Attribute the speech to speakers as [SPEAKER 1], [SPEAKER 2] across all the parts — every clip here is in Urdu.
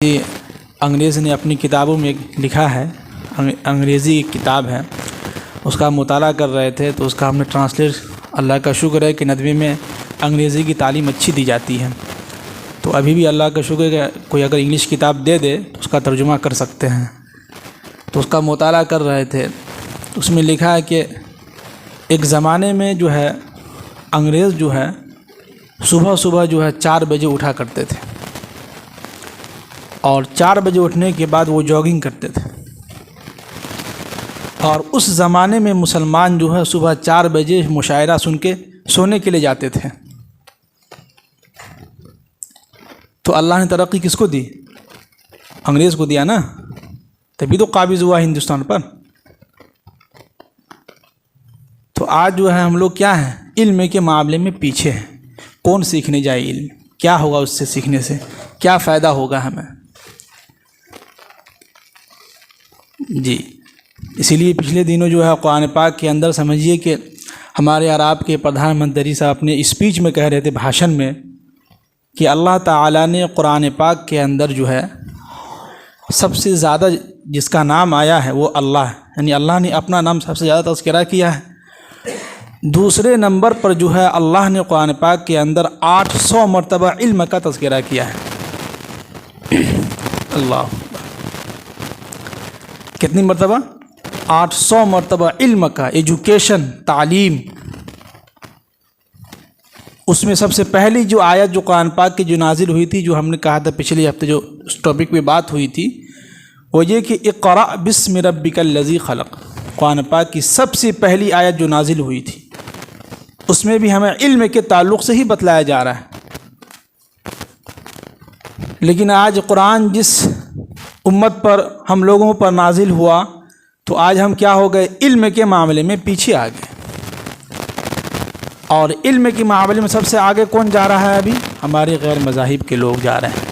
[SPEAKER 1] یہ انگریز نے اپنی کتابوں میں لکھا ہے، انگریزی ایک کتاب ہے، اس کا ہم مطالعہ کر رہے تھے تو اس کا ہم نے ٹرانسلیٹ، اللہ کا شکر ہے کہ ندوے میں انگریزی کی تعلیم اچھی دی جاتی ہے، تو ابھی بھی اللہ کا شکر ہے کہ کوئی اگر انگلش کتاب دے دے تو اس کا ترجمہ کر سکتے ہیں۔ تو اس کا مطالعہ کر رہے تھے، اس میں لکھا ہے کہ ایک زمانے میں جو ہے انگریز جو ہے صبح صبح جو ہے 4 بجے اٹھا کرتے تھے، اور 4 بجے اٹھنے کے بعد وہ جاگنگ کرتے تھے، اور اس زمانے میں مسلمان جو ہے صبح 4 بجے مشاعرہ سن کے سونے کے لیے جاتے تھے۔ تو اللہ نے ترقی کس کو دی؟ انگریز کو دیا نا، تبھی تو قابض ہوا ہندوستان پر۔ تو آج جو ہے ہم لوگ کیا ہیں، علم کے معاملے میں پیچھے ہیں۔ کون سیکھنے جائے علم؟ کیا ہوگا اس سے سیکھنے سے؟ کیا فائدہ ہوگا ہمیں؟ جی اسی لیے پچھلے دنوں جو ہے قرآن پاک کے اندر سمجھیے کہ ہمارے عرب کے پردھان منتری صاحب اپنے اسپیچ میں کہہ رہے تھے، بھاشن میں، کہ اللہ تعالیٰ نے قرآن پاک کے اندر جو ہے سب سے زیادہ جس کا نام آیا ہے وہ اللہ ہے، یعنی اللہ نے اپنا نام سب سے زیادہ تذکرہ کیا ہے۔ دوسرے نمبر پر جو ہے اللہ نے قرآن پاک کے اندر 800 مرتبہ علم کا تذکرہ کیا ہے۔ اللہ، کتنی مرتبہ؟ 800 مرتبہ علم کا، ایجوکیشن، تعلیم۔ اس میں سب سے پہلی جو آیت جو قرآن پاک کی جو نازل ہوئی تھی، جو ہم نے کہا تھا پچھلے ہفتے جو اس ٹاپک پہ بات ہوئی تھی، وہ یہ کہ اقرأ بسم ربک الذی خلق، قرآن پاک کی سب سے پہلی آیت جو نازل ہوئی تھی، اس میں بھی ہمیں علم کے تعلق سے ہی بتلایا جا رہا ہے۔ لیکن آج قرآن جس امت پر، ہم لوگوں پر نازل ہوا، تو آج ہم کیا ہو گئے؟ علم کے معاملے میں پیچھے آ گئے۔ اور علم کے معاملے میں سب سے آگے کون جا رہا ہے؟ ابھی ہمارے غیر مذاہب کے لوگ جا رہے ہیں،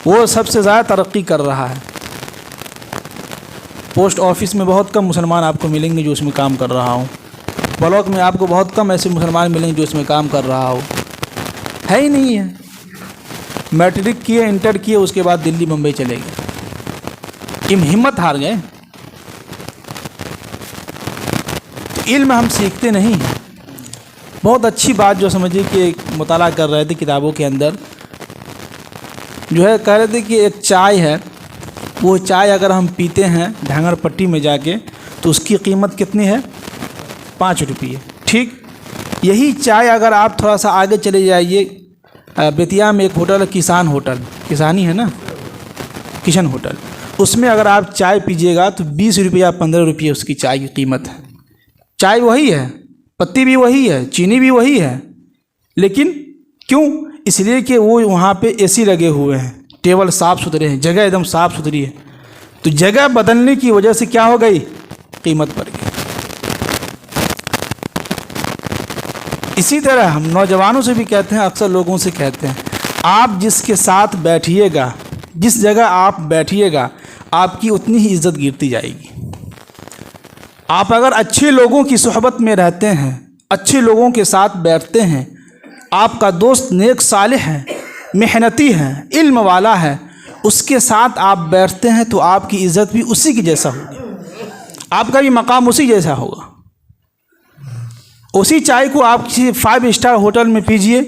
[SPEAKER 1] وہ سب سے زیادہ ترقی کر رہا ہے۔ پوسٹ آفس میں بہت کم مسلمان آپ کو ملیں گے جو اس میں کام کر رہا ہوں، بلاک میں آپ کو بہت کم ایسے مسلمان ملیں گے جو اس میں کام کر رہا ہو، ہے ہی نہیں ہے۔ میٹرک کیے، انٹر کیے، اس کے بعد دلی ممبئی چلے گئے، ہمت ہار گئے۔ تو علم ہم سیکھتے نہیں ہیں۔ بہت اچھی بات جو سمجھیے کہ مطالعہ کر رہے تھے کتابوں کے اندر، جو ہے کہہ رہے تھے کہ ایک چائے ہے، وہ چائے اگر ہم پیتے ہیں ڈھنگر پٹی میں جا کے تو اس کی قیمت کتنی ہے؟ 5 روپے۔ ٹھیک، یہی چائے اگر آپ تھوڑا سا آگے چلے جائیے، بیتیا میں ایک ہوٹل ہے، کسان ہوٹل، کسانی ہے نا، کشن ہوٹل، اس میں اگر آپ چائے پیجیے گا تو 20 روپے یا 15 روپے اس کی چائے کی قیمت ہے۔ چائے وہی ہے، پتی بھی وہی ہے، چینی بھی وہی ہے، لیکن کیوں؟ اس لیے کہ وہ وہاں پہ اے سی لگے ہوئے ہیں، ٹیبل صاف ستھرے ہیں، جگہ ایک دم صاف ستھری ہے، تو جگہ بدلنے کی وجہ سے کیا ہو گئی؟ قیمت بڑھ گئی۔ اسی طرح ہم نوجوانوں سے بھی کہتے ہیں، اکثر لوگوں سے کہتے ہیں، آپ جس کے ساتھ بیٹھیے گا، جس جگہ آپ بیٹھیے گا، آپ کی اتنی ہی عزت گرتی جائے گی۔ آپ اگر اچھے لوگوں کی صحبت میں رہتے ہیں، اچھے لوگوں کے ساتھ بیٹھتے ہیں، آپ کا دوست نیک صالح ہے، محنتی ہے، علم والا ہے، اس کے ساتھ آپ بیٹھتے ہیں تو آپ کی عزت بھی اسی کی جیسا ہوگی، آپ کا بھی مقام اسی جیسا ہوگا۔ اسی چائے کو آپ کسی 5 اسٹار ہوٹل میں پیجئے،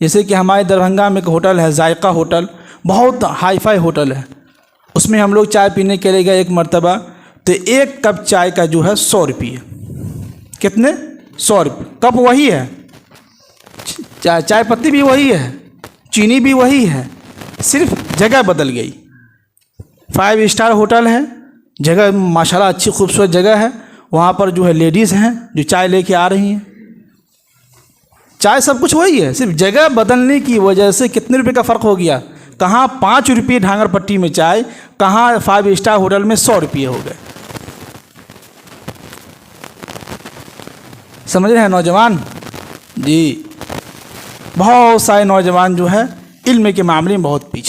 [SPEAKER 1] جیسے کہ ہمارے دربھنگا میں ایک ہوٹل ہے ذائقہ ہوٹل، بہت ہائی فائی ہوٹل ہے، اس میں ہم لوگ چائے پینے کے لیے گئے ایک مرتبہ، تو ایک کپ چائے کا جو ہے 100 روپے۔ کتنے؟ 100 روپے۔ کپ وہی ہے، چائے پتی بھی وہی ہے، چینی بھی وہی ہے، صرف جگہ بدل گئی۔ 5 اسٹار ہوٹل ہے، جگہ ماشاءاللہ اچھی خوبصورت جگہ ہے، وہاں پر جو ہے لیڈیز ہیں جو چائے لے کے آ رہی ہیں، چائے سب کچھ وہی ہے، صرف جگہ بدلنے کی وجہ سے کتنے روپے کا فرق ہو گیا؟ کہاں 5 روپے ڈھانگر پٹی میں چائے، کہاں 5 اسٹار ہوٹل میں 100 روپے ہو گئے۔ سمجھ رہے ہیں نوجوان؟ جی بہت سارے نوجوان جو ہے علم کے معاملے میں بہت پیچھے۔